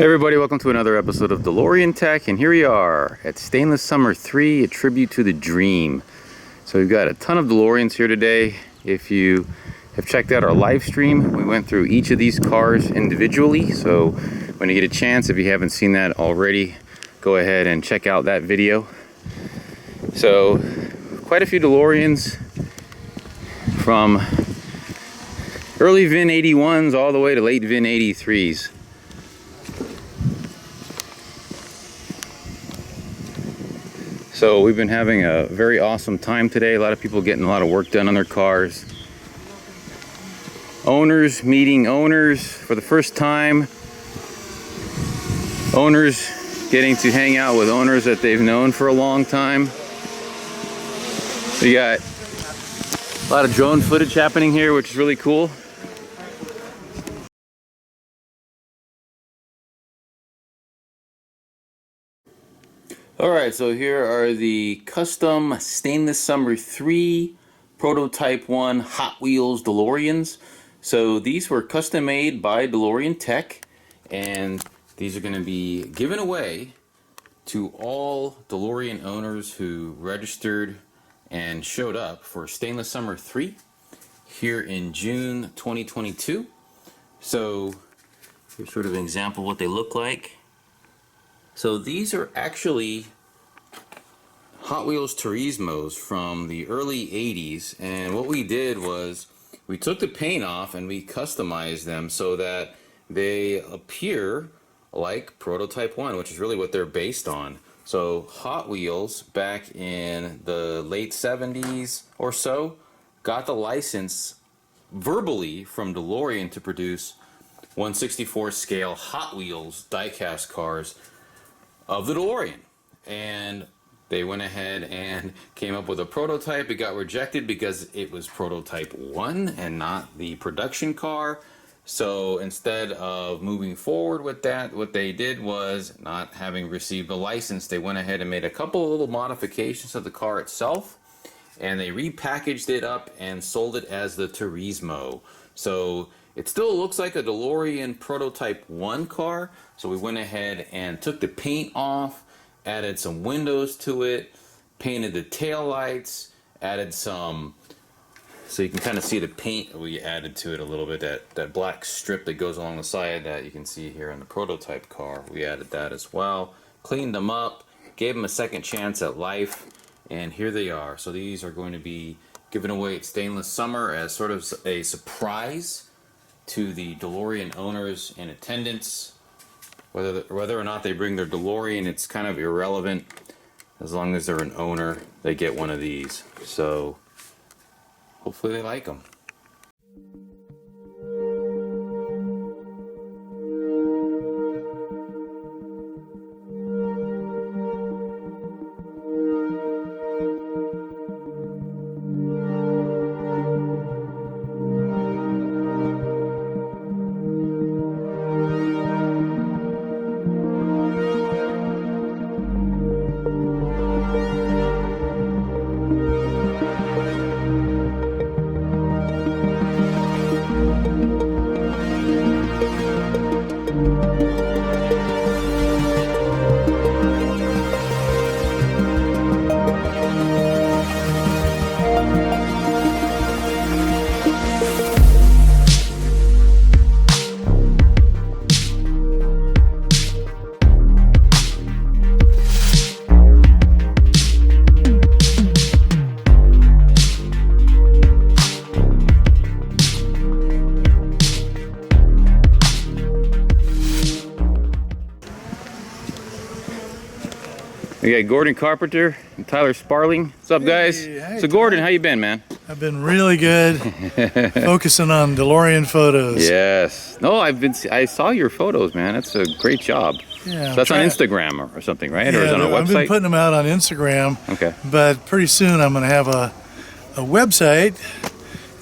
Hey everybody, welcome to another episode of DeLorean Tech, and here we are at Stainless Summer 3, a tribute to the dream. So we've got a ton of DeLoreans here today. If you have checked out our live stream, we went through each of these cars individually, so when you get a chance, if you haven't seen that already, go ahead and check out that video. So quite a few DeLoreans from early VIN 81s all the way to late VIN 83s. So we've been having a very awesome time today. A lot of people getting a lot of work done on their cars. Owners meeting owners for the first time. Owners getting to hang out with owners that they've known for a long time. We got a lot of drone footage happening here, which is really cool. Alright, so here are the custom Stainless Summer 3 Prototype 1 Hot Wheels DeLoreans. So these were custom made by DeLorean Tech, and these are going to be given away to all DeLorean owners who registered and showed up for Stainless Summer 3 here in June 2022. So here's sort of an example of what they look like. So these are actually Hot Wheels Turismos from the early 80s, and what we did was we took the paint off and we customized them so that they appear like Prototype 1, which is really what they're based on. So Hot Wheels back in the late 70s or so got the license verbally from DeLorean to produce 1/64 scale Hot Wheels diecast cars of the DeLorean, and they went ahead and came up with a prototype. It got rejected because it was Prototype 1 and not the production car. So instead of moving forward with that, what they did was, not having received a license, they went ahead and made a couple of little modifications to the car itself, and they repackaged it up and sold it as the Turismo. So it still looks like a DeLorean Prototype 1 car. So we went ahead and took the paint off, added some windows to it, painted the tail lights, added some, so you can kind of see the paint we added to it a little bit, that black strip that goes along the side that you can see here in the prototype car. We added that as well, cleaned them up, gave them a second chance at life, and here they are. So these are going to be given away at Stainless Summer as sort of a surprise to the DeLorean owners in attendance. Whether or not they bring their DeLorean, it's kind of irrelevant. As long as they're an owner, they get one of these. So hopefully they like them. We got Gordon Carpenter and Tyler Sparling. What's up, guys? Hey, so Gordon, how you been, man? I've been really good. Focusing on DeLorean photos. Yes. No, I saw your photos, man. That's a great job. Yeah, so that's on Instagram or something, right? Yeah, or is it on a website? I've been putting them out on Instagram. Okay. But pretty soon I'm going to have a website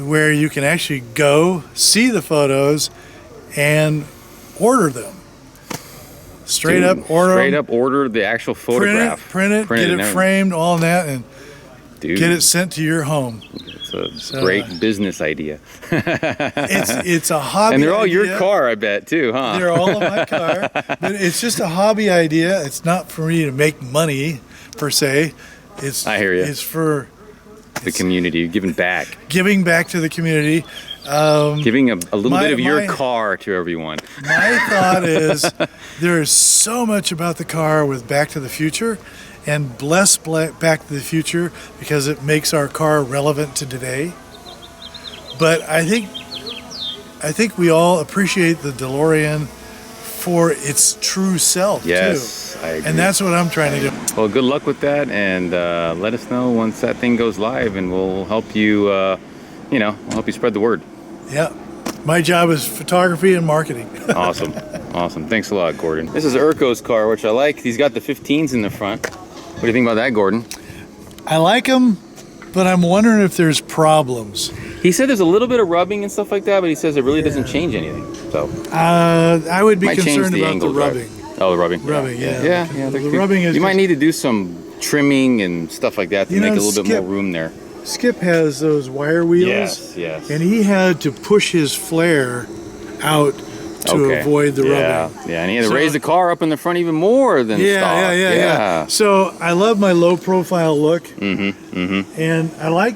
where you can actually go see the photos and order them. Straight up order the actual photograph. Print it, get it framed, all that, and Dude, get it sent to your home. It's a great business idea. It's a hobby. And they're all idea. your car, I bet, too, huh? They're all in my car, but it's just a hobby idea. It's not for me to make money per se. I hear you. It's for the community, giving back. Giving back to the community. Giving a little bit of your car to everyone. My thought is there is so much about the car with Back to the Future, and bless Back to the Future because it makes our car relevant to today. But I think we all appreciate the DeLorean for its true self, yes, too. I agree. And that's what I'm trying to do. Well, good luck with that, and let us know once that thing goes live, and we'll help you, we'll help you spread the word. Yeah. My job is photography and marketing. Awesome. Awesome. Thanks a lot, Gordon. This is Urko's car, which I like. He's got the 15s in the front. What do you think about that, Gordon? I like them, but I'm wondering if there's problems. He said there's a little bit of rubbing and stuff like that, but he says it really doesn't change anything. So I would be might change concerned the about the angle rubbing. drive. Oh, the rubbing. Rubbing, yeah. Yeah. The rubbing is you might just- need to do some trimming and stuff like that to make a little bit more room there. Skip has those wire wheels. Yes. And he had to push his flare out to avoid the rubbing. Yeah, and he had to raise the car up in the front even more than stock. Yeah. So I love my low profile look. And I like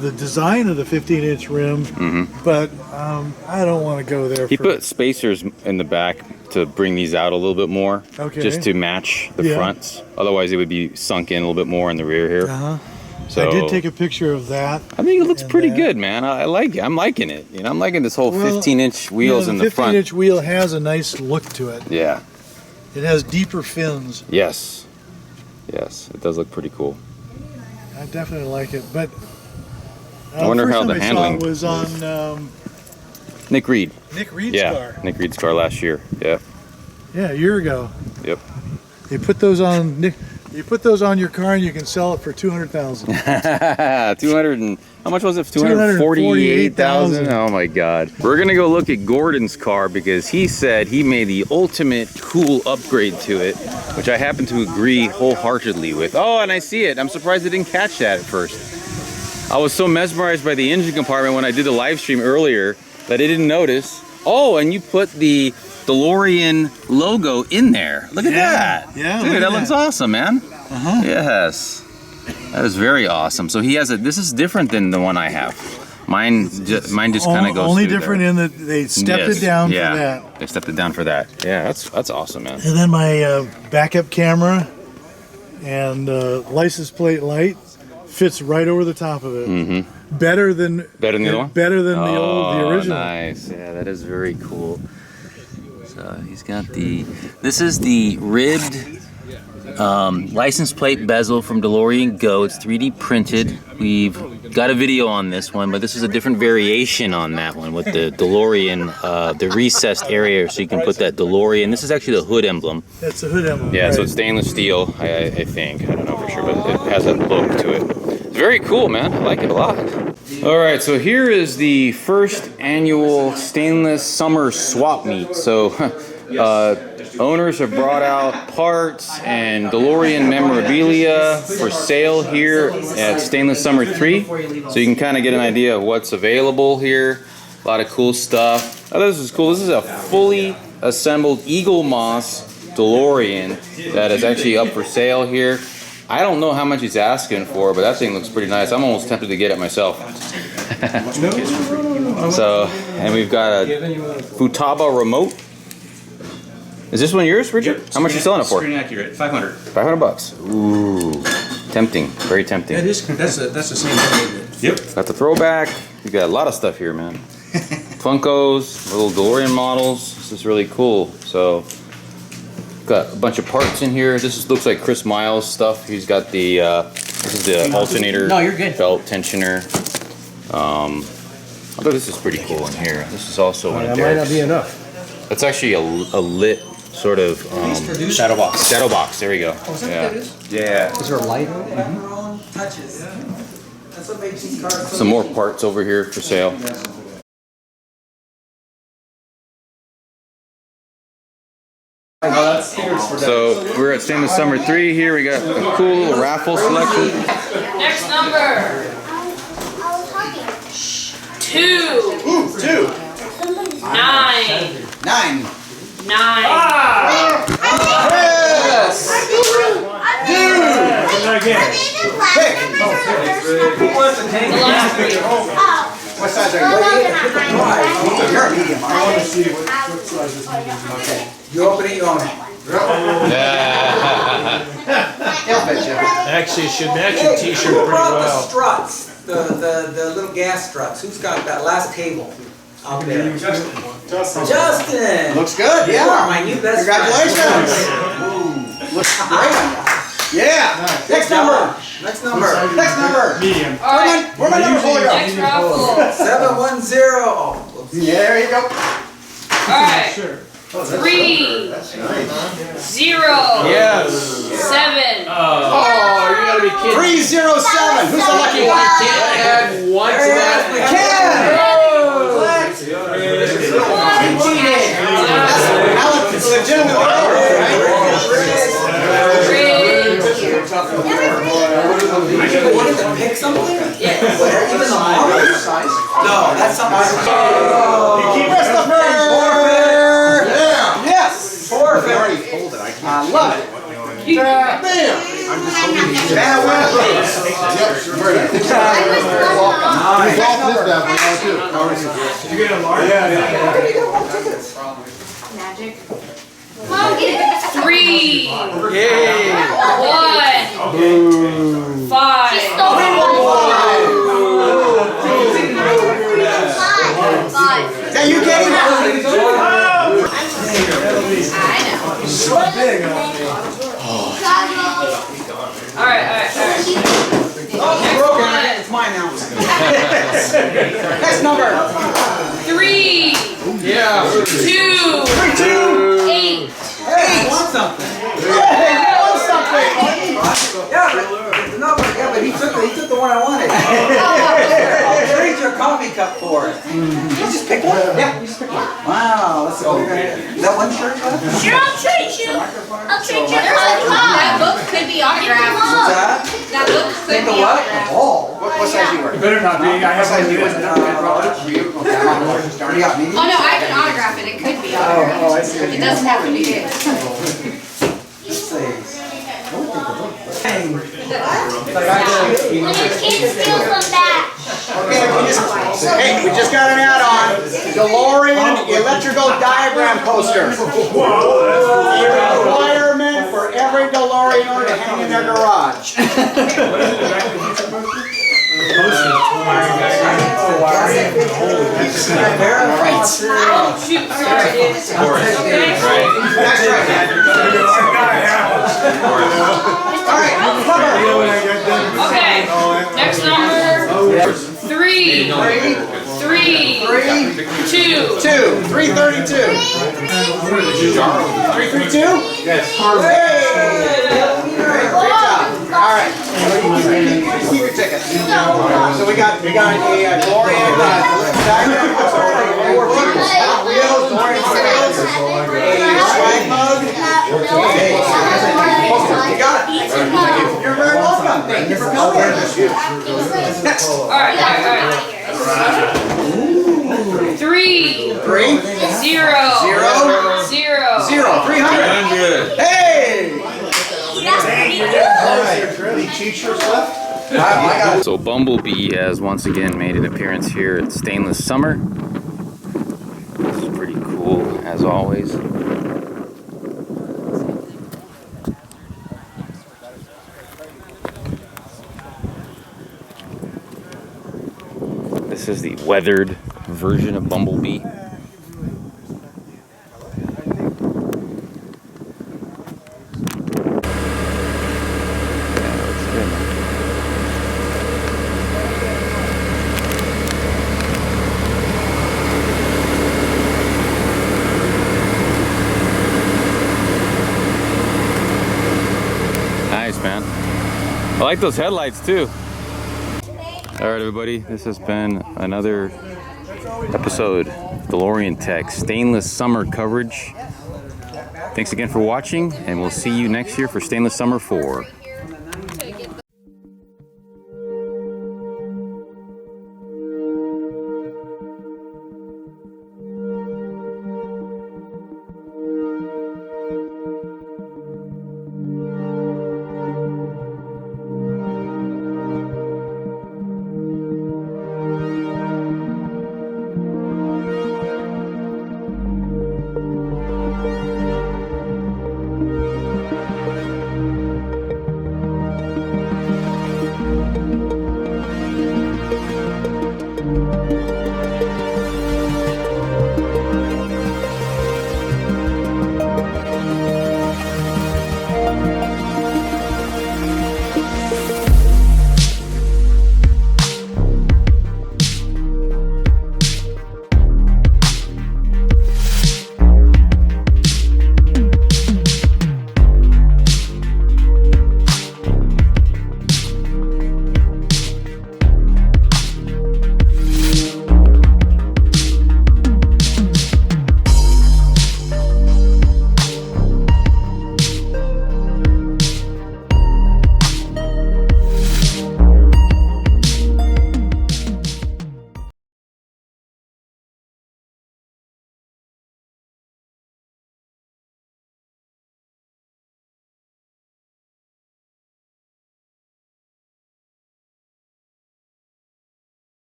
the design of the 15-inch rim, but I don't want to go there. He put spacers in the back to bring these out a little bit more, just to match the fronts. Otherwise, it would be sunk in a little bit more in the rear here. So I did take a picture of that. I think it looks pretty good, man. I like it. I'm liking it. I'm liking this whole 15-inch wheels in the front. The 15-inch wheel has a nice look to it. Yeah. It has deeper fins. Yes. It does look pretty cool. I definitely like it, but I wonder how the handling was on Nick Reed. Nick Reed's car. Nick Reed's car last year. Yeah, a year ago. Yep. You put those on You put those on your car and you can sell it for $200,000. 200 and how much was it? 248,000. Oh my God. We're gonna go look at Gordon's car because he said he made the ultimate cool upgrade to it, which I happen to agree wholeheartedly with. Oh, and I see it. I'm surprised I didn't catch that at first. I was so mesmerized by the engine compartment when I did the live stream earlier that I didn't notice. Oh, and you put the DeLorean logo in there. Look at that. Yeah, dude, that looks awesome, man. Yes. That is very awesome. So he has this is different than the one I have. Mine just kind of goes only through different there. in that they stepped it down for that. They stepped it down for that. Yeah, that's awesome, man. And then my backup camera and license plate light fits right over the top of it. Better than the other one? Better than the original. Nice. Yeah, that is very cool. So he's got this is the ribbed license plate bezel from DeLorean Go. It's 3D printed. We've got a video on this one, but this is a different variation on that one with the DeLorean, the recessed area, so you can put that DeLorean. This is actually the hood emblem. That's the hood emblem. Yeah, right. so it's stainless steel, I think. I don't know for sure, but it has that look to it. It's very cool, man. I like it a lot. All right, so here is the first annual stainless summer swap meet. So owners have brought out parts and DeLorean memorabilia for sale here at Stainless Summer 3. So you can kind of get an idea of what's available here. A lot of cool stuff. Oh, this is cool. This is a fully assembled Eagle Moss DeLorean that is actually up for sale here. I don't know how much he's asking for, but that thing looks pretty nice. I'm almost tempted to get it myself. So, and we've got a Futaba remote. Is this one yours, Richard? Yep. How much are you selling it for? Screen accurate, 500. 500 bucks. Ooh, tempting, very tempting. That is, that's the same thing. Yep. Got the throwback. You got a lot of stuff here, man. Funkos, little DeLorean models. This is really cool. So, got a bunch of parts in here. This looks like Chris Miles stuff. He's got the this is the alternator. No, you're good. Belt tensioner. I thought this is pretty cool in here. This is also one of That might not Derek's. be enough. That's actually a lit sort of Shadow box. shadow box. There we go. Oh, is that what that is? Yeah. Is there a light? Touches. That's what makes these cars so Some more parts over here for sale. So we're at Stainless Summer 3 here. We got a cool little raffle selection. Next number. 2. 9. 9. 9. Yes. Again. Pick. Who wants to take The last 3. What size are you? You're a medium. I want to see what size this is. Okay. You open it, you own it. He'll fit you. Actually, it should match Hey, your t-shirt who pretty brought the well. struts? The little gas struts. Who's got that last table out there? Justin! Looks good, You are yeah. my new best Congratulations. friend. Looks great on you. Yeah. Next number. Next number. Next number. Medium. Alright, Where'd my number folder go? next raffle. 710. Oh, whoops. There you go. Alright, Sure. 3, 0, Yes. 7. Oh, you gotta be kidding. 307. Who's the lucky one? Can't add 1 to There it is. that. Alex, it's legitimate number, right? You wanted to pick something? Yes. Whatever, even the marbles? No, that's something. Christopher! Yeah. Yes. Forfeit. I love it. Bam. That wins. You get a large? Yeah. Magic. 3, Yay. 1, 5. Are you kidding? So big on me. Alright. Oh, it's broken. It's mine now. Next number. 3, Yeah. 2, 2. 8. Hey, I want something. Hey, you won something. Yeah, but he took the one I wanted. I'll trade your coffee cup for it. You just pick one? Yeah, you just pick one. Wow, that's so good. Is that one shirt left? Sure, I'll trade you. I'll trade you. That book could be autographed. What's that? That book could Think be of what? autographed. Oh. What size you wear? Better not be. I have size no you idea. wear? You? Okay, I'm on board. You got medium? Oh no, I can autograph it. It could be autographed. Oh, I see. It doesn't have to be big. Let's see. When your kids steal some back. Okay, we just got an add-on. DeLorean electrical diagram poster. A requirement for every DeLorean owner to hang in their garage. Oh, shoot, sorry, dude. That's right. All right, cover. Okay, next number. 3, 2, 2, 332. 332? Yes. Hey! Great job. All right. Keep your tickets. So we got a DeLorean diagram poster, Hot Wheels, DeLorean wheels, a swag mug. Hey, you got it. You're very welcome. Thank you for coming. Alright. 3, 3, 0, 0, 300. Hey! Any cheat shirts left? I got it. So Bumblebee has once again made an appearance here at Stainless Summer. This is pretty cool as always. This is the weathered version of Bumblebee. Nice, man. I like those headlights too. All right, everybody, this has been another episode of DeLorean Tech Stainless Summer coverage. Thanks again for watching, and we'll see you next year for Stainless Summer 4.